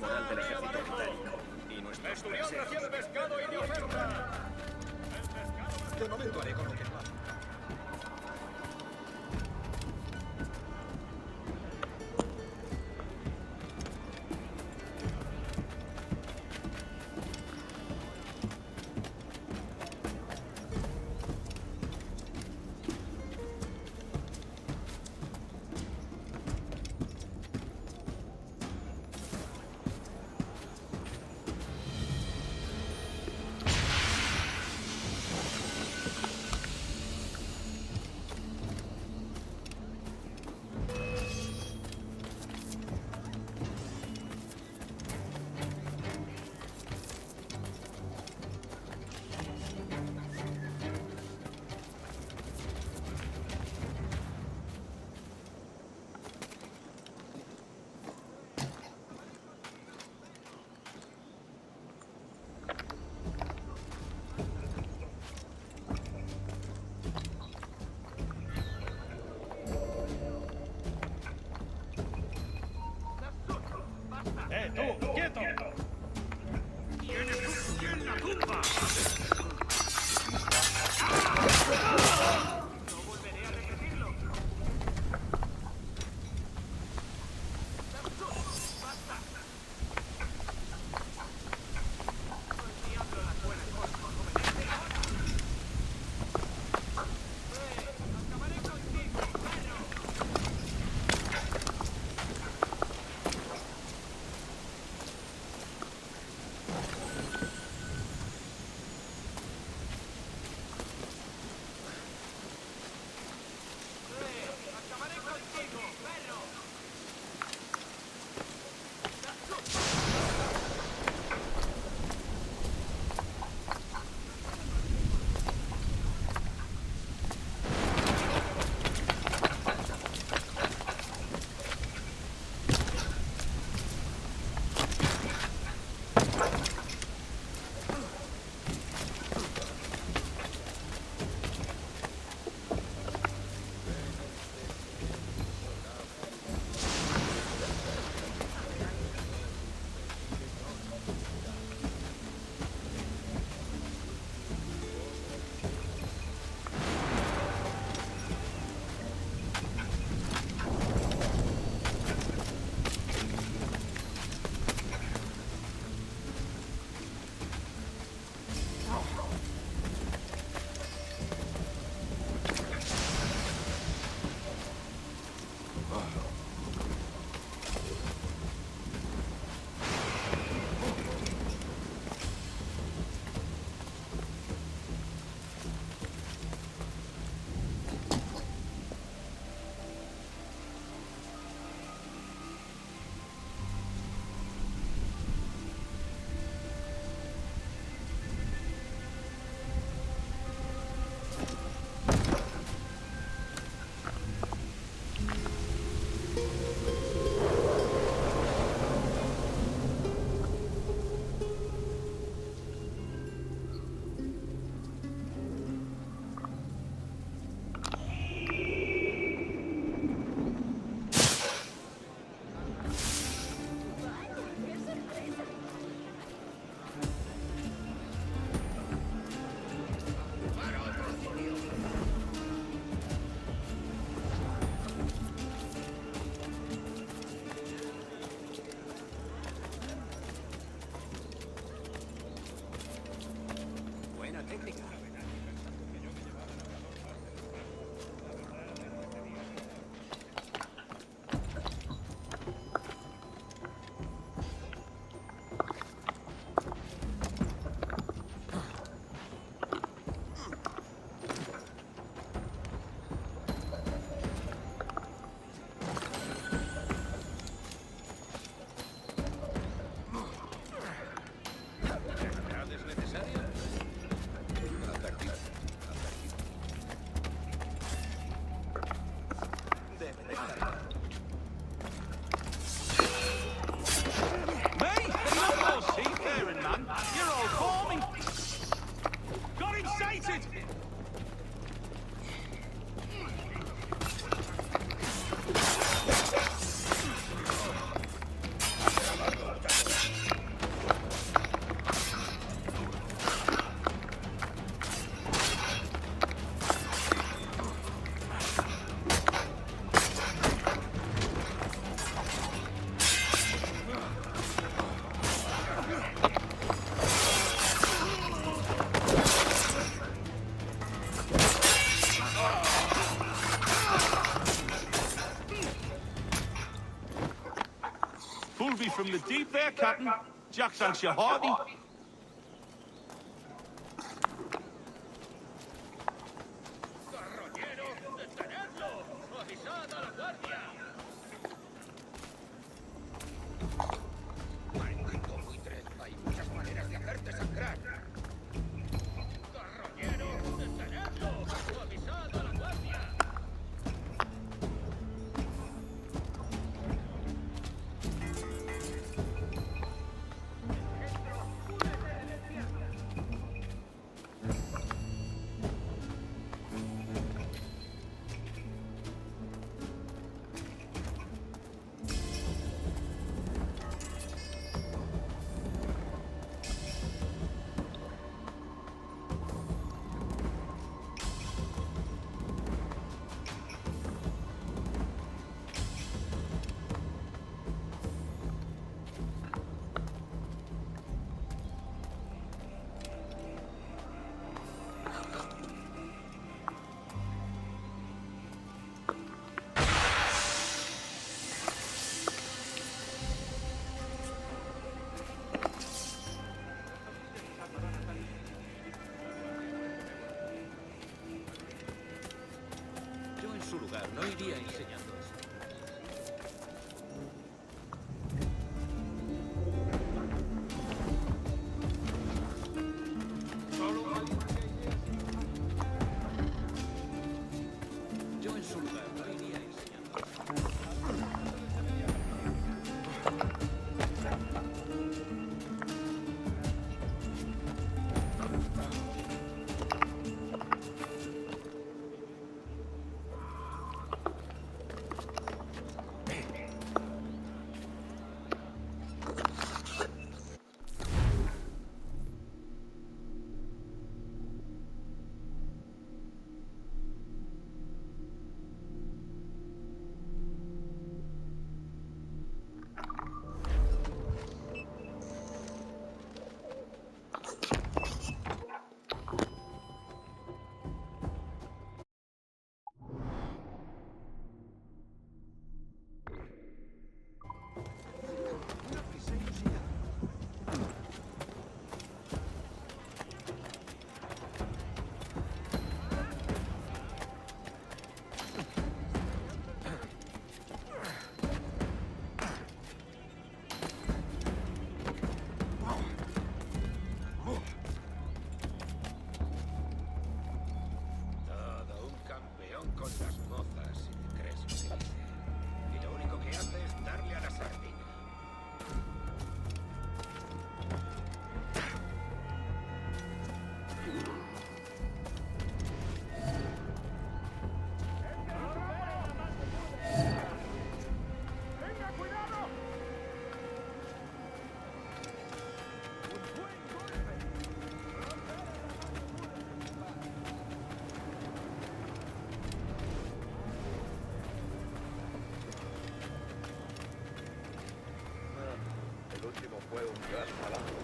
moral del ejército británico. Y nuestros ¡Esturión recibe pescado y de oferta! De momento haré con lo que pueda. from the deep there, Captain. Jack thanks you hearty. ¡Carroñero! ¡Detenedlo! ¡Avisad a la guardia! ¡Maldito buitre! Hay muchas maneras de hacerte sangrar. ¡Carroñero! ¡Detenedlo! ¡Avisad a la guardia! Yo en su lugar no iría enseñando eso. Yo en su lugar no iría enseñando eso. Todo un campeón con las mozas, si te crees posible. Y lo único que hace es darle a la sardina. El último fue un gran balazo.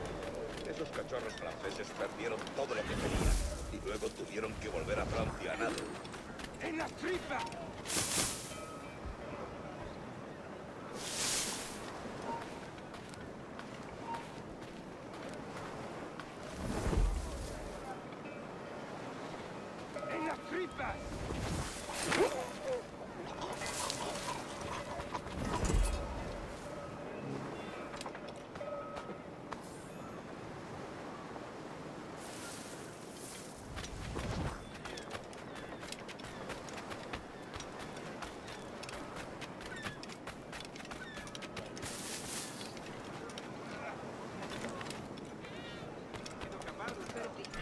Esos cachorros franceses perdieron todo lo que tenían y luego tuvieron que volver a Francia a nado. ¡En la tripa! ¡En las tripas!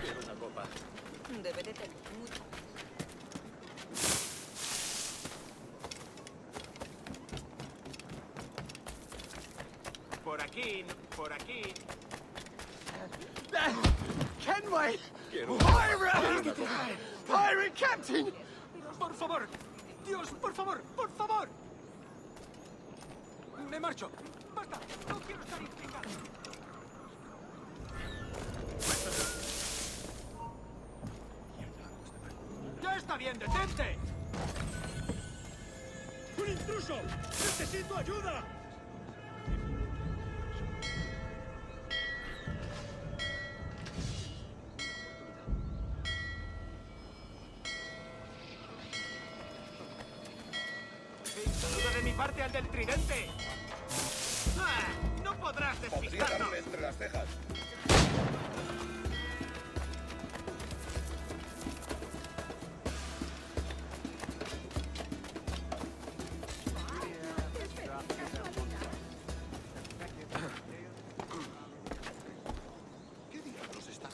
Quiero una copa. Debe de tener mucho. Por aquí, por aquí. Kenway! Quiero Pirate! Pirate Captain! ¡Por favor! ¡Dios, por favor! ¡Por favor! ¡Me marcho! ¡Basta! ¡No quiero estar implicado! ¡Ya está bien! ¡Detente! ¡Un intruso! ¡Necesito ayuda! ¡Parte al del tridente! ¡Ah! ¡No podrás Podría despistarnos! darle entre las cejas. ¿Qué diablos está?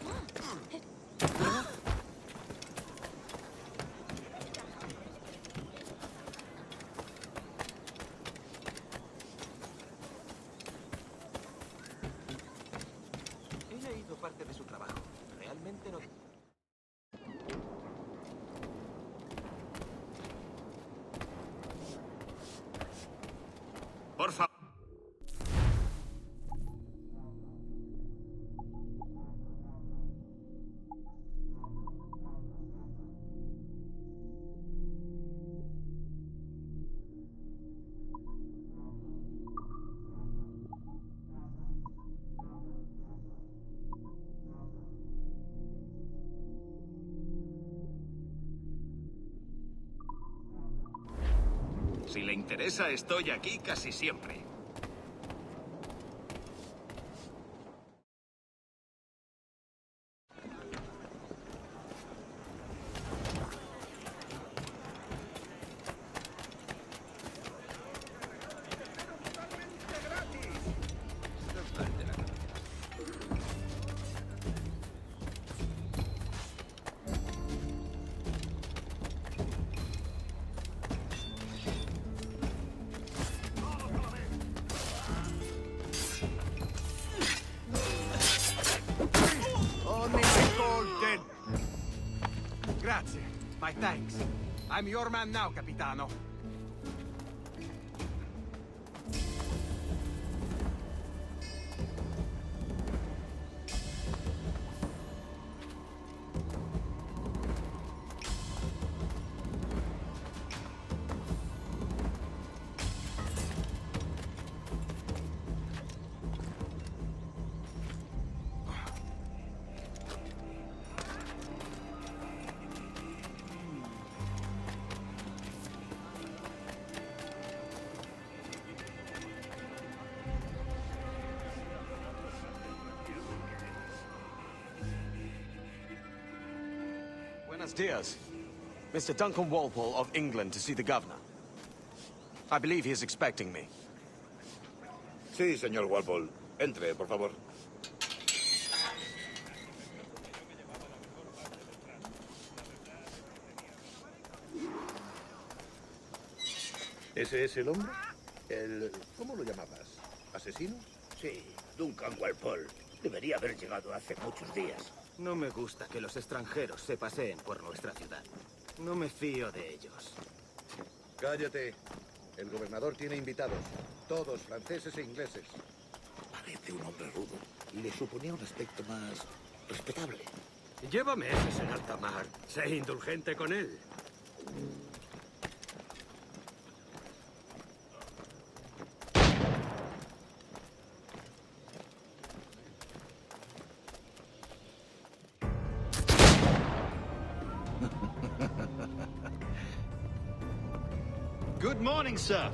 He leído parte de su trabajo. Realmente no... Por favor. Si le interesa, estoy aquí casi siempre. Only my gold then. Grazie. My thanks. I'm your man now, Capitano. Buenos dias. Mr. Duncan Walpole of England to see the governor. I believe he is expecting me. Sí, señor Walpole. Entre, por favor. ¿Ese es el hombre? ¿Cómo lo llamabas? ¿Asesino? Sí, Duncan Walpole. Debería haber llegado hace muchos días. No me gusta que los extranjeros se paseen por nuestra ciudad. No me fío de ellos. Cállate. El gobernador tiene invitados. Todos franceses e ingleses. Parece un hombre rudo. Le suponía un aspecto más respetable. Lleva meses en alta mar. Sé indulgente con él. Good morning, sir.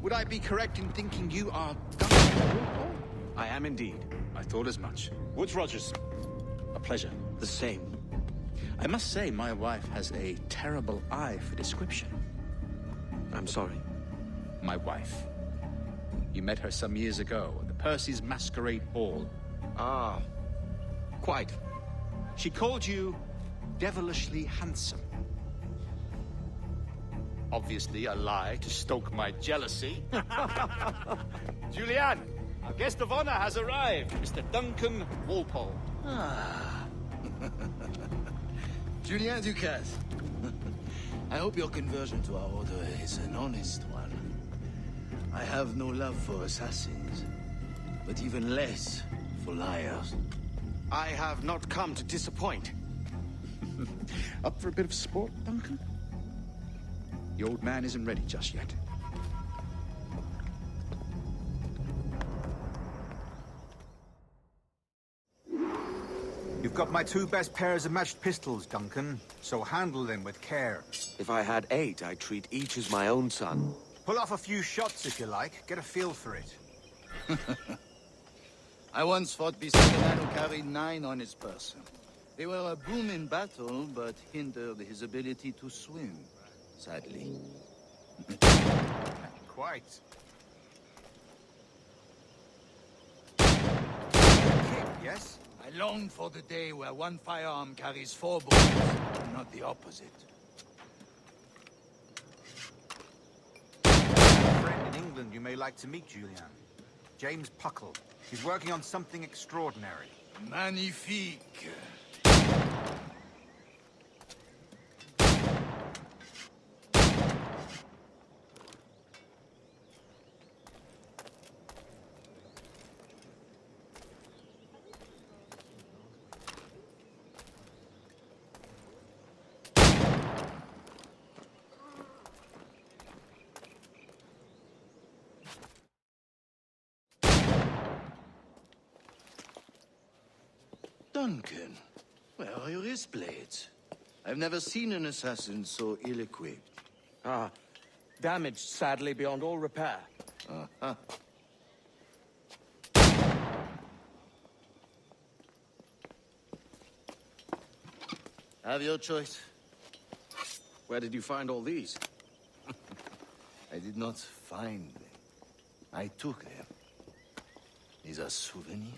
Would I be correct in thinking you are Duncan Walpole? I am indeed. I thought as much. Woods Rogers. A pleasure. The same. I must say, my wife has a terrible eye for description. I'm sorry. My wife. You met her some years ago at the Percy's Masquerade Ball. Ah, quite. She called you devilishly handsome. Obviously a lie to stoke my jealousy. Julianne, our guest of honor has arrived, Mr. Duncan Walpole. Ah. Julien Ducasse. I hope your conversion to our order is an honest one. I have no love for assassins, but even less for liars. I have not come to disappoint. Up for a bit of sport, Duncan? The old man isn't ready just yet. You've got my two best pairs of matched pistols, Duncan, so handle them with care. If I had 8, I'd treat each as my own son. Pull off a few shots if you like. Get a feel for it. I once fought beside a man who carried 9 on his person. They were a boon in battle, but hindered his ability to swim, sadly. Quite. Yes? I long for the day where one firearm carries 4 bullets, and not the opposite. A friend in England you may like to meet, Julian. James Puckle. He's working on something extraordinary. Magnifique. Duncan, where are your wrist blades? I've never seen an assassin so ill-equipped. Ah, damaged sadly beyond all repair. Uh-huh. Have your choice. Where did you find all these? I did not find them. I took them. These are souvenirs.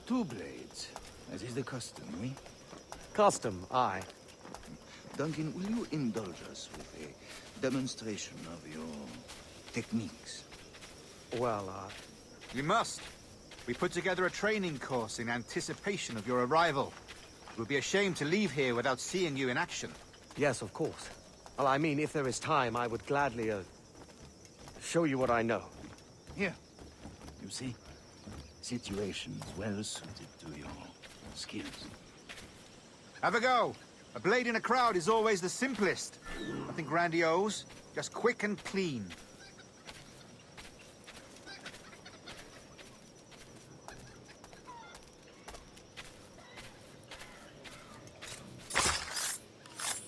Two blades. As is the custom, oui? Custom, aye. Duncan, will you indulge us with a demonstration of your techniques? Well, You must. We put together a training course in anticipation of your arrival. It would be a shame to leave here without seeing you in action. yes, of course. Well, I mean, if there is time, I would gladly, show you what I know. Here. You see? Situations well suited to your skills. Have a go. A blade in a crowd is always the simplest. Nothing grandiose, just quick and clean.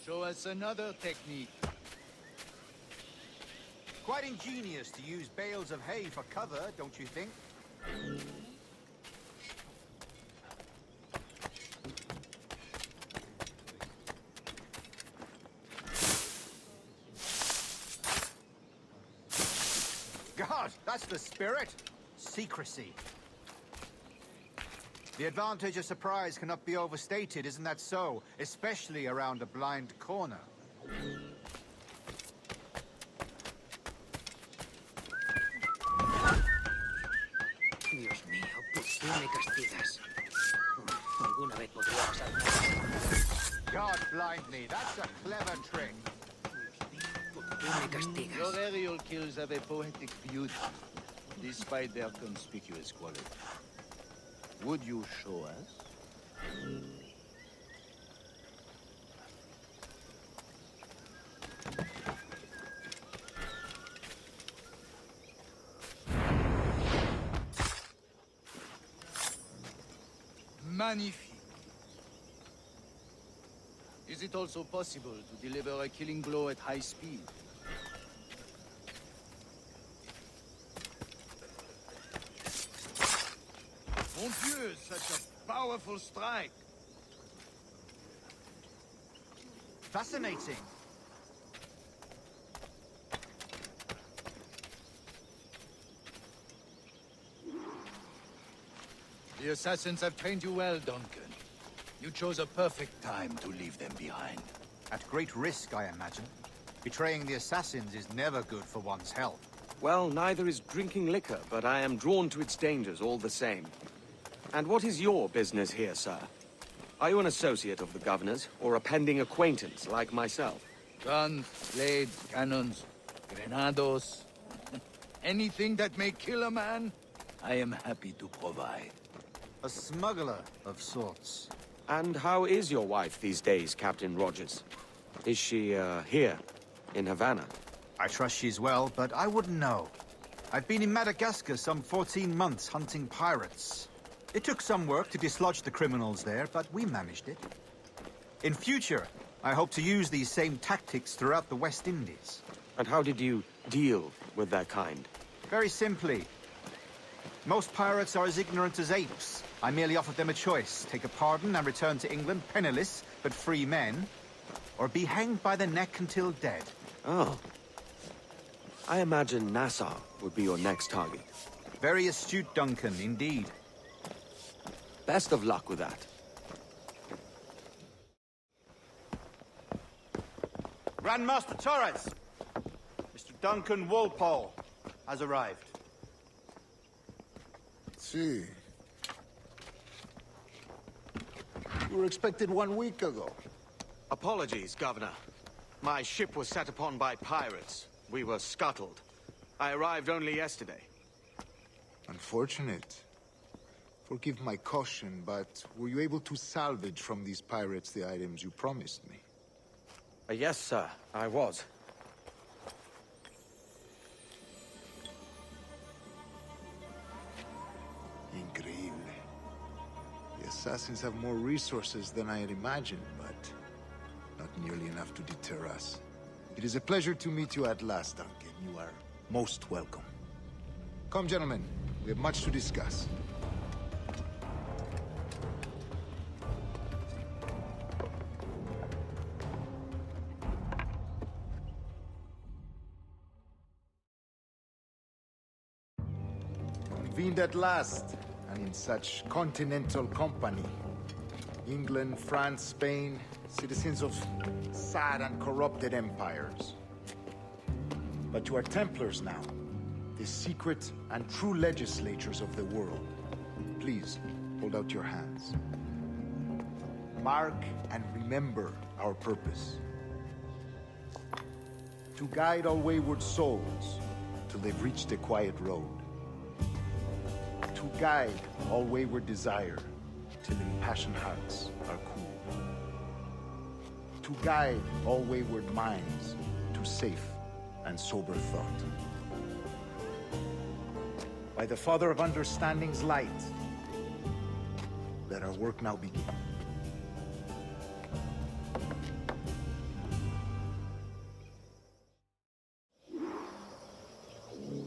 Show us another technique. Quite ingenious to use bales of hay for cover, don't you think? God, that's the spirit. Secrecy. The advantage of surprise cannot be overstated, isn't that so? Especially around a blind corner. Dios mío, ¿por qué me castigas? Alguna vez podría pasar. God blind me, that's a clever trick. ¿Por qué me castigas? Your aerial kills have a poetic beauty, despite their conspicuous quality. Would you show us? Magnifique. Is it also possible to deliver a killing blow at high speed? Mon Dieu, such a powerful strike! Fascinating. The assassins have trained you well, Duncan. You chose a perfect time to leave them behind. At great risk, I imagine. Betraying the assassins is never good for one's health. Well, neither is drinking liquor, but I am drawn to its dangers all the same. And what is your business here, sir? Are you an associate of the governor's, or a pending acquaintance like myself? Guns, blades, cannons, grenados. Anything that may kill a man, I am happy to provide. A smuggler of sorts. And how is your wife these days, Captain Rogers? Is she, here, in Havana? I trust she's well, but I wouldn't know. I've been in Madagascar some 14 months hunting pirates. It took some work to dislodge the criminals there, but we managed it. In future, I hope to use these same tactics throughout the West Indies. And how did you deal with their kind? Very simply. Most pirates are as ignorant as apes. I merely offered them a choice. Take a pardon and return to England penniless, but free men. Or be hanged by the neck until dead. Oh. I imagine Nassau would be your next target. Very astute, Duncan, indeed. Best of luck with that. Grandmaster Torres! Mr. Duncan Walpole has arrived. See. You were expected 1 week ago. Apologies, Governor. My ship was set upon by pirates. We were scuttled. I arrived only yesterday. Unfortunate. Forgive my caution, but were you able to salvage from these pirates the items you promised me? Yes, sir, I was. Increíble. The assassins have more resources than I had imagined, but not nearly enough to deter us. It is a pleasure to meet you at last, Duncan. You are most welcome. Come, gentlemen. We have much to discuss. Convened at last, and in such continental company. England, France, Spain, citizens of sad and corrupted empires. But you are Templars now, the secret and true legislators of the world. Please, hold out your hands. Mark and remember our purpose. To guide all wayward souls till they've reached the quiet road. To guide all wayward desire till impassioned hearts are cool. To guide all wayward minds to safe and sober thought. By the Father of Understanding's light, let our work now begin.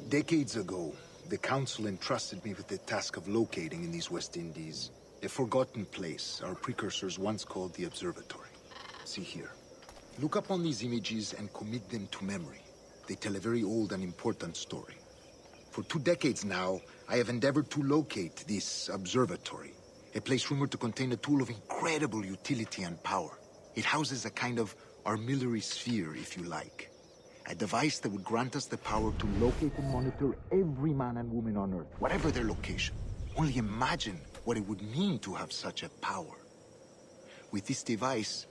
Decades ago, the Council entrusted me with the task of locating in these West Indies a forgotten place our precursors once called the Observatory. See here. Look upon these images and commit them to memory. They tell a very old and important story. For 2 decades now, I have endeavored to locate this observatory, a place rumored to contain a tool of incredible utility and power. It houses a kind of armillary sphere, if you like. A device that would grant us the power to locate and monitor every man and woman on Earth, whatever their location. Only imagine what it would mean to have such a power. With this device,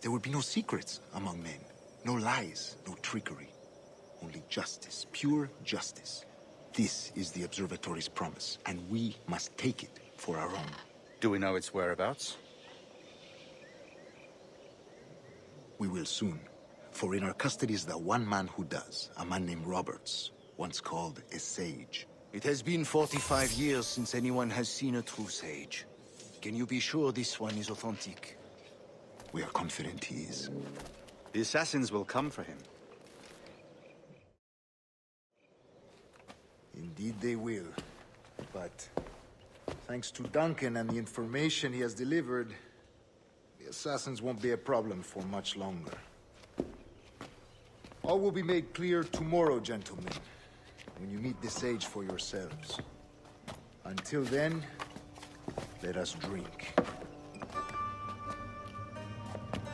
there would be no secrets among men, no lies, no trickery. Only justice, pure justice. This is the Observatory's promise, and we must take it for our own. Do we know its whereabouts? We will soon. For in our custody is the one man who does, a man named Roberts, once called a sage. It has been 45 years since anyone has seen a true sage. Can you be sure this one is authentic? We are confident he is. The assassins will come for him. Indeed they will. But thanks to Duncan and the information he has delivered, the assassins won't be a problem for much longer. All will be made clear tomorrow, gentlemen, when you meet the sage for yourselves. Until then, let us drink.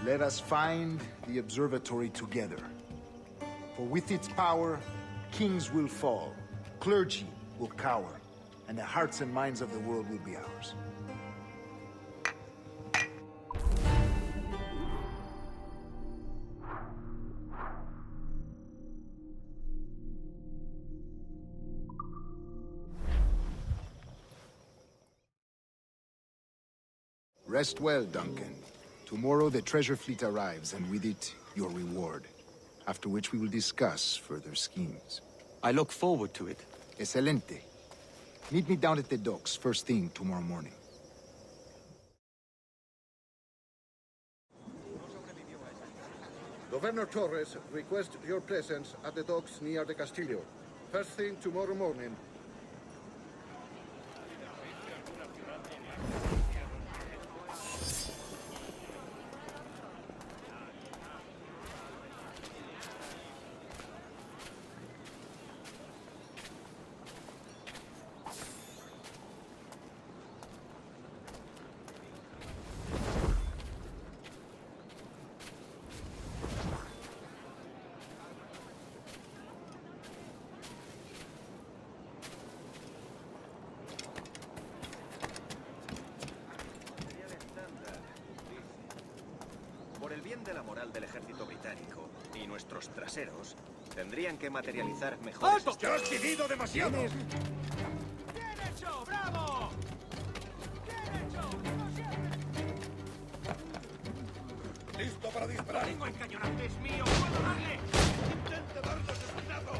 Let us find the observatory together. For with its power, kings will fall, clergy will cower, and the hearts and minds of the world will be ours. Rest well, Duncan. Tomorrow the treasure fleet arrives, and with it, your reward. After which we will discuss further schemes. I look forward to it. Excelente. Meet me down at the docks, first thing tomorrow morning. Governor Torres requests your presence at the docks near the Castillo. First thing tomorrow morning. Por el bien de la moral del ejército británico y nuestros traseros, tendrían que materializar mejores... ¡Alto! ¡Ya has vivido demasiado! ¡Bien hecho! ¡Bravo! ¡Bien hecho! ¡Listo para disparar! ¡Tengo el cañonante! ¡Es mío! ¡Puedo darle! ¡Intente darnos espinazo!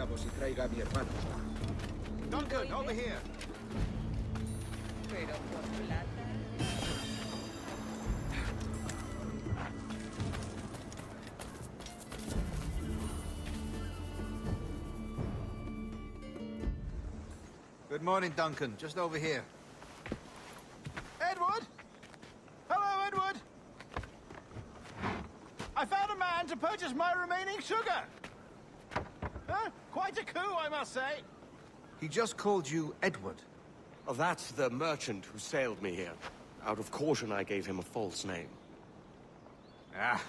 Y traiga a mi hermano. Duncan, over here. Pero por plata. Good morning, Duncan. Just over here. Edward? Hello, Edward. I found a man to purchase my remaining sugar. Huh? Quite a coup, I must say. He just called you Edward. Oh, that's the merchant who sailed me here. Out of caution, I gave him a false name. Ah,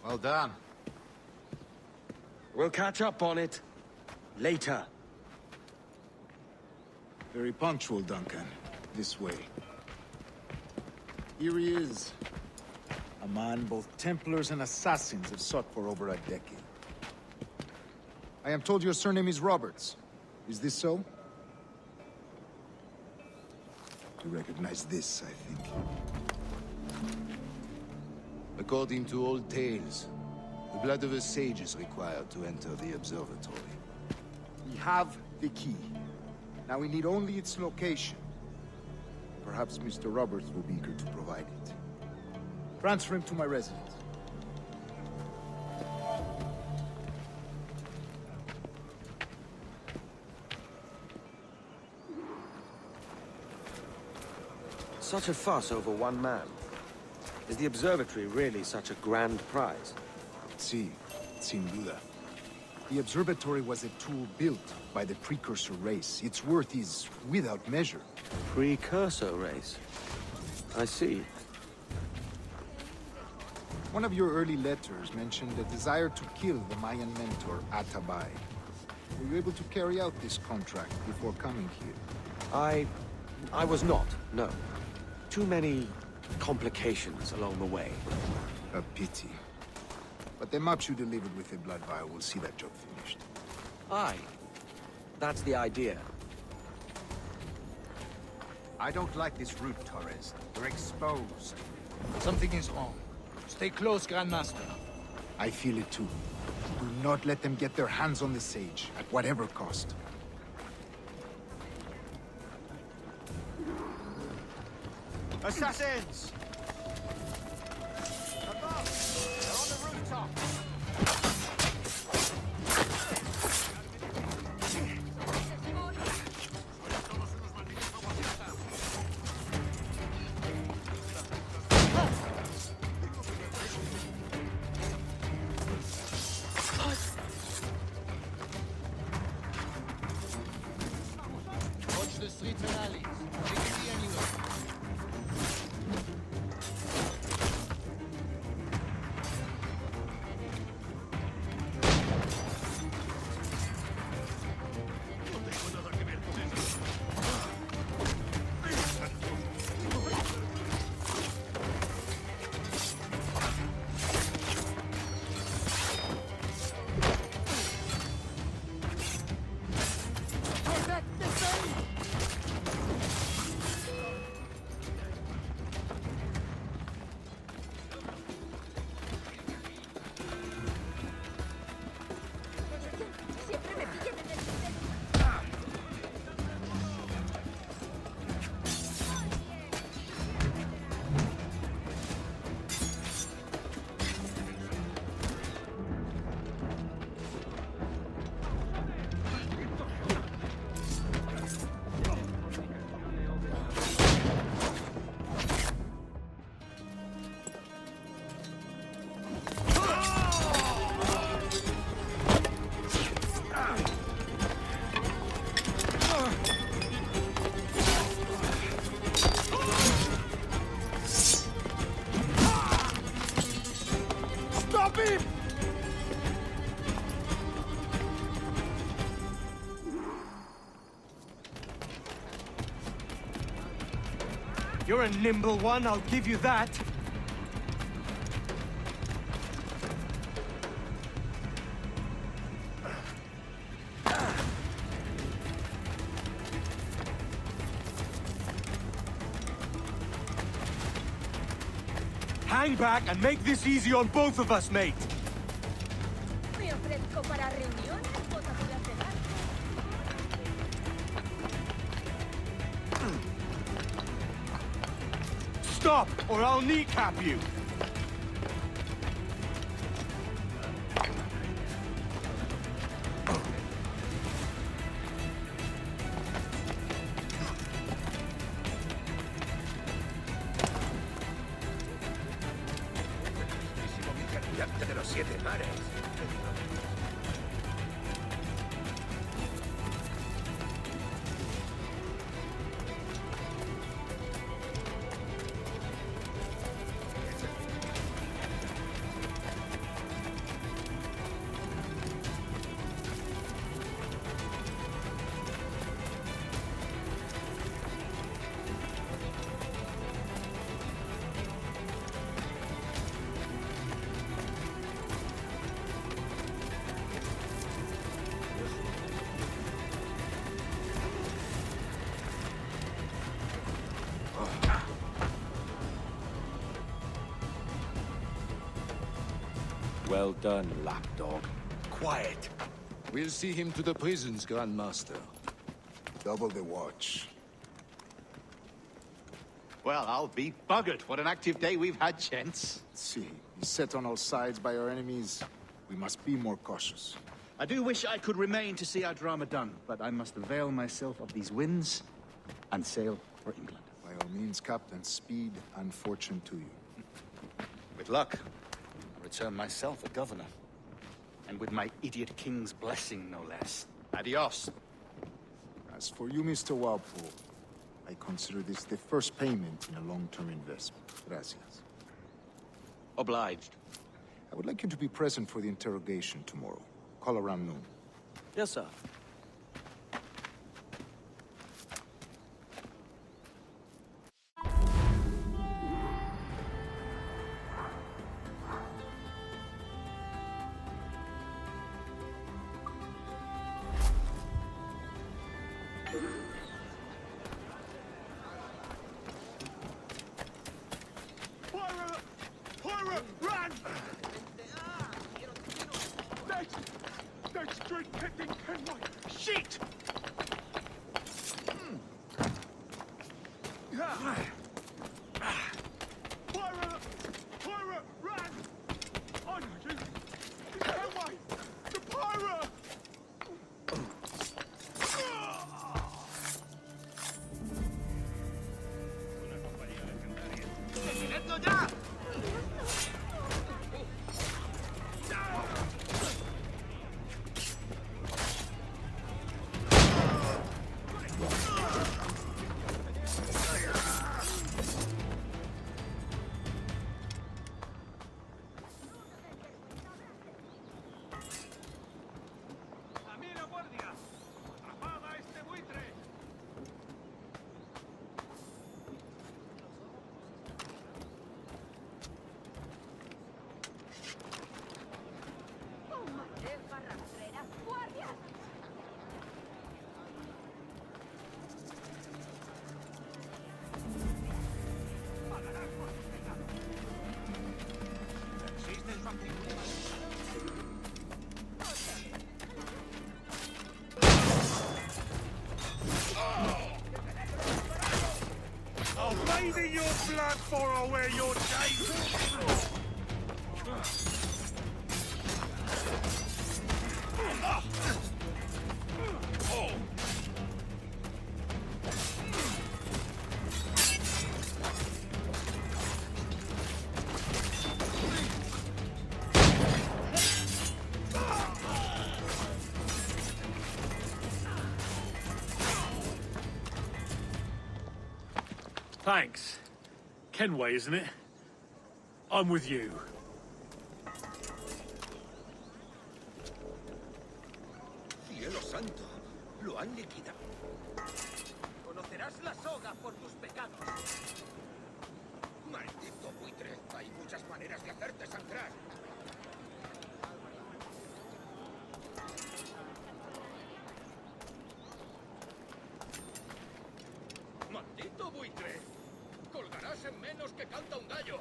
well done. We'll catch up on it later. Very punctual, Duncan. This way. Here he is. A man both Templars and Assassins have sought for over a decade. I am told your surname is Roberts. Is this so? You recognize this, I think. According to old tales, the blood of a sage is required to enter the observatory. We have the key. Now we need only its location. Perhaps Mr. Roberts will be eager to provide it. Transfer him to my residence. Such a fuss over one man. Is the observatory really such a grand prize? Sí, sin duda. The observatory was a tool built by the precursor race. Its worth is without measure. Precursor race? I see. One of your early letters mentioned a desire to kill the Mayan mentor, Atabay. Were you able to carry out this contract before coming here? I was not, no. Too many complications along the way. A pity. But the maps you delivered with the blood vial will see that job finished. Aye. That's the idea. I don't like this route, Torres. We're exposed. Something is wrong. Stay close, Grandmaster. I feel it too. Do not let them get their hands on the sage, at whatever cost. Assassins! Above! They're on the rooftop! Watch the streets and alleys. They can be anywhere. You're a nimble one, I'll give you that. Hang back and make this easy on both of us, mate. Me ofrezco para reuniones, botaduras de barco. Stop, or I'll kneecap you. De los 7 mares. Well done, lapdog. Quiet. We'll see him to the prisons, Grandmaster. Double the watch. Well, I'll be buggered. What an active day we've had, gents. See, beset on all sides by our enemies. We must be more cautious. I do wish I could remain to see our drama done, but I must avail myself of these winds and sail for England. By all means, Captain, speed and fortune to you. With luck, I'll return myself a governor. And with my idiot king's blessing, no less. Adios. As for you, Mr. Walpole, I consider this the first payment in a long-term investment. Gracias. Obliged. I would like you to be present for the interrogation tomorrow. Call around noon. Yes, sir. Pirate, run! Next street, Captain Kenway. Shit! Pirate, run! I know you. Kenway, the pirate! ¡Detenedlo ya! ¡A mí la guardia! ¡Apaga este buitre! ¡Combate, barrastrera! ¡Guardias! ¿Existen factibles? I'll bathe in your blood before I wear your chains! Thanks. Kenway, isn't it? I'm with you. ¡Cielo santo! ¡Lo han liquidado! Conocerás la soga por tus pecados. ¡Maldito buitre! Hay muchas maneras de hacerte sangrar. ¡Maldito buitre! ¡Colgarás en menos que canta un gallo!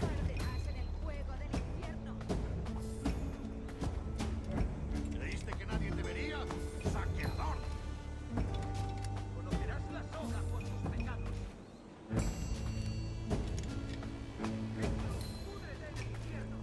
¡Arderás en el fuego del infierno! ¿Creíste que nadie te vería? ¡Saqueador! Conocerás la soga por tus pecados. Púdrete en el infierno.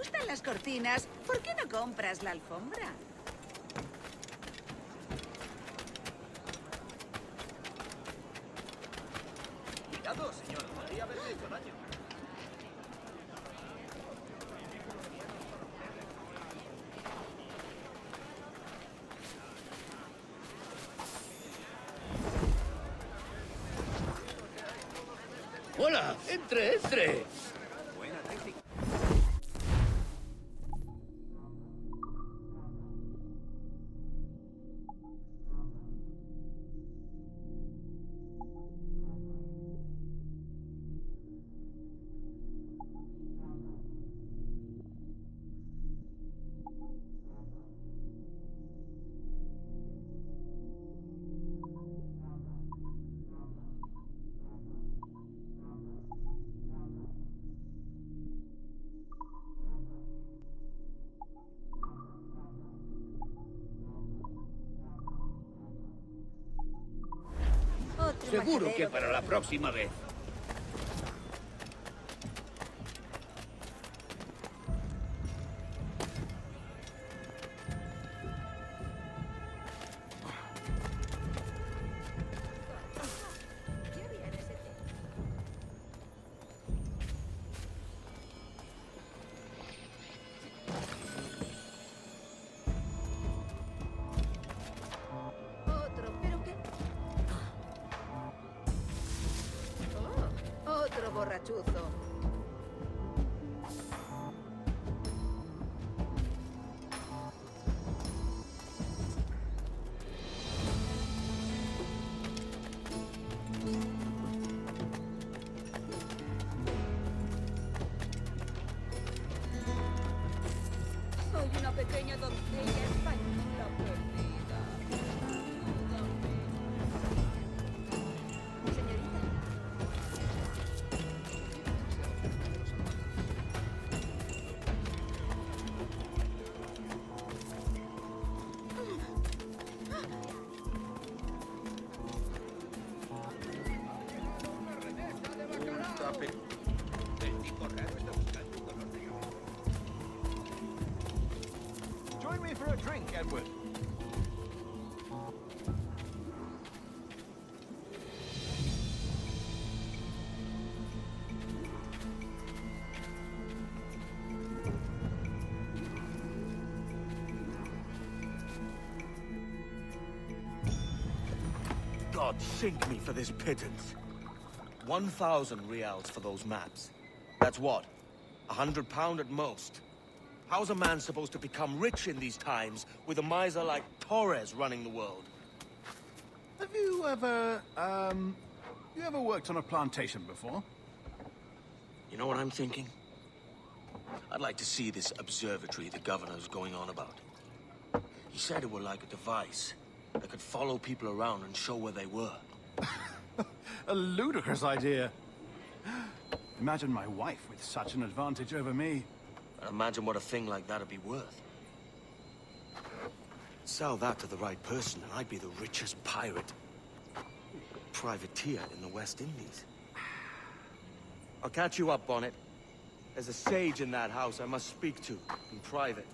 gustan las cortinas, ¿por qué no compras la alfombra? Cuidado, señor. Podría haberle hecho daño. ¡Hola! ¡Entre, entre! Buena táctica. Otro Seguro matadero que para la próxima vez. Otro, ¿pero qué? Oh, otro borrachuzo. Soy una pequeña doncella española perdida. Señorita. El tipo raro está buscando un dolor de cabeza. Join me for a drink, Edward. God sink me for this pittance. 1,000 reals for those maps. That's what? £100 at most. How's a man supposed to become rich in these times with a miser like Torres running the world? Have you ever, worked on a plantation before? You know what I'm thinking? I'd like to see this observatory the governor's going on about. He said it were like a device that could follow people around and show where they were. A ludicrous idea. Imagine my wife with such an advantage over me. And imagine what a thing like that'd be worth. Sell that to the right person and I'd be the richest pirate. Privateer in the West Indies. I'll catch you up on it. There's a sage in that house I must speak to in private.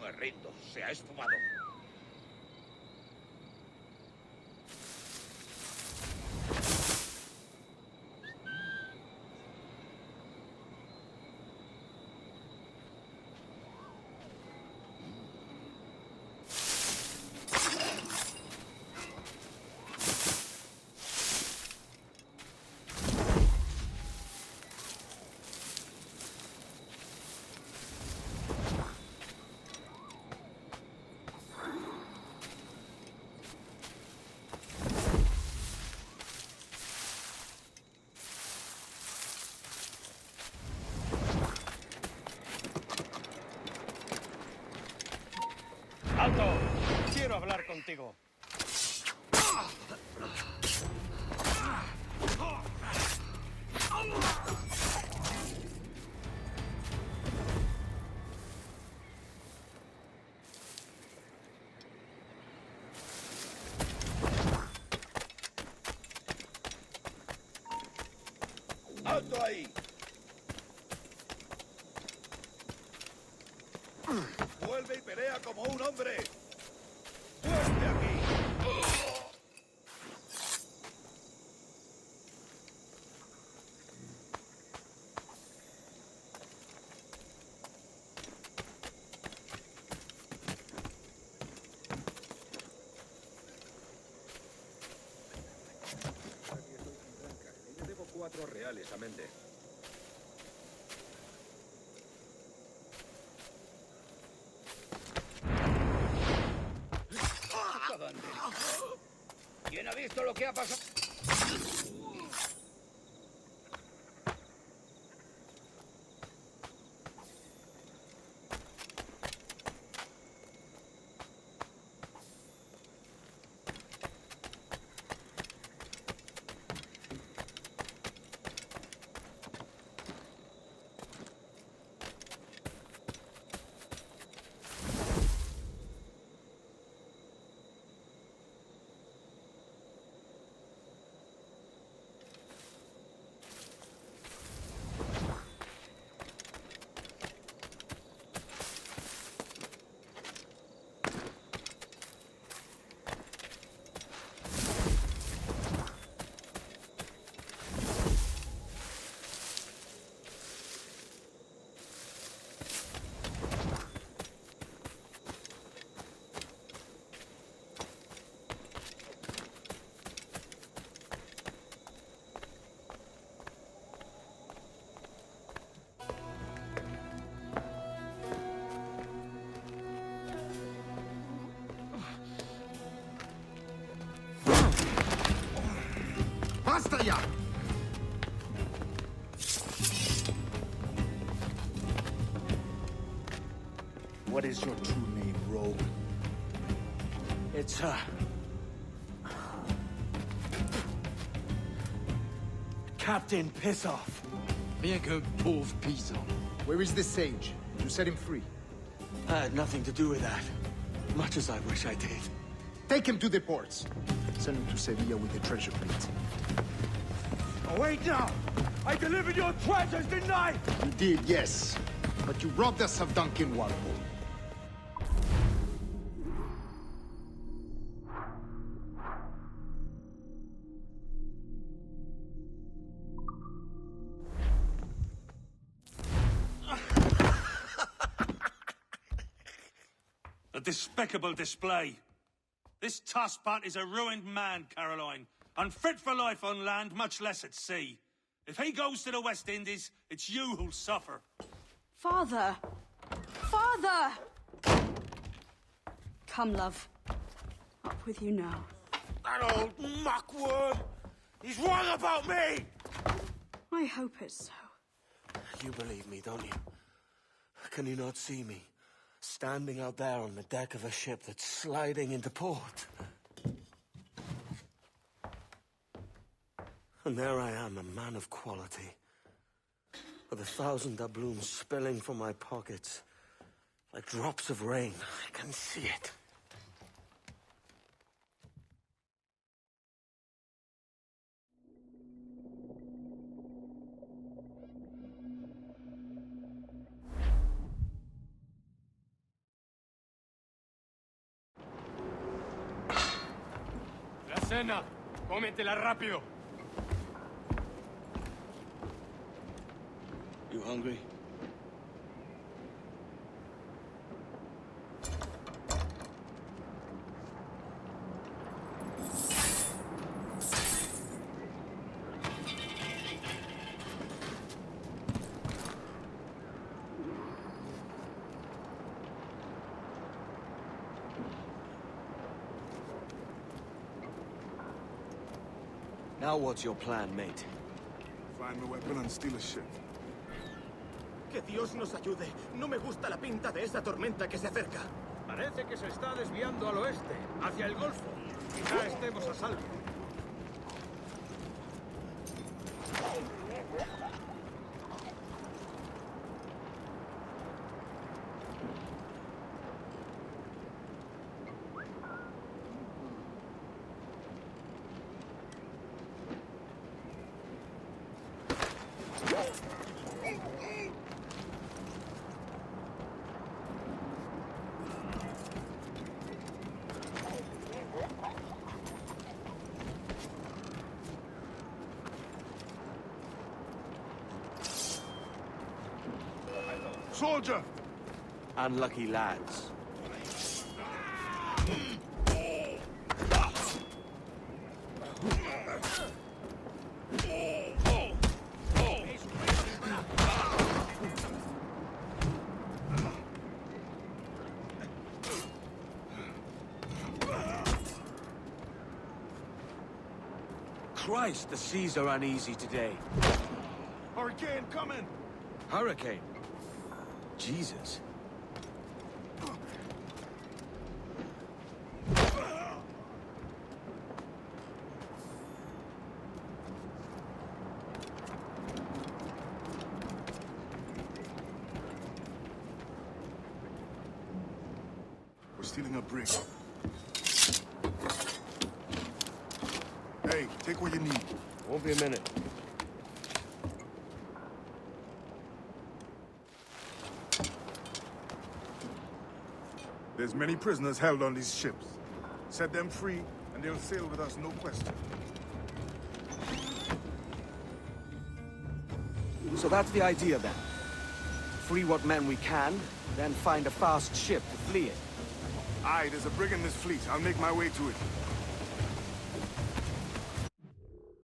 Me rindo. Se ha esfumado. ¡Alto! Quiero hablar contigo. ¡Alto ahí! ¡Vuelve y pelea como un hombre! ¡Vuelve aquí! Le debo 4 reales a Méndez. ¿Quién ha visto lo que ha pasado? ¡Basta ya! What is your true name, rogue? It's, Captain Piss Off. Bien que pauvre paysan. Where is the sage? You set him free. I had nothing to do with that. Much as I wish I did. Take him to the ports. Send him to Sevilla with the treasure plate. Oh, wait now! I delivered your treasures, didn't I? You did, yes. But you robbed us of Duncan Walpole. A despicable display. This Tosspot is a ruined man, Caroline. Unfit for life on land, much less at sea. If he goes to the West Indies, it's you who'll suffer. Father! Father! Come, love. Up with you now. That old muckwort! He's wrong about me! I hope it's so. You believe me, don't you? Can you not see me? Standing out there on the deck of a ship that's sliding into port. And there I am, a man of quality. With 1,000 doubloons spilling from my pockets. Like drops of rain. I can see it. cena. Cómetela rápido. You hungry? Now what's your plan, mate? Find the weapon and steal a ship. Que Dios nos ayude. No me gusta la pinta de esa tormenta que se acerca. Parece que se está desviando al oeste, hacia el Golfo. Quizá estemos a salvo. Soldier! Unlucky lads. Christ, the seas are uneasy today. Hurricane coming! Hurricane? Jesus. We're stealing a brig. Hey, take what you need. Won't be a minute. There's many prisoners held on these ships. Set them free, and they'll sail with us, no question. So that's the idea then. Free what men we can, then find a fast ship to flee in. Aye, there's a brig in this fleet. I'll make my way to it.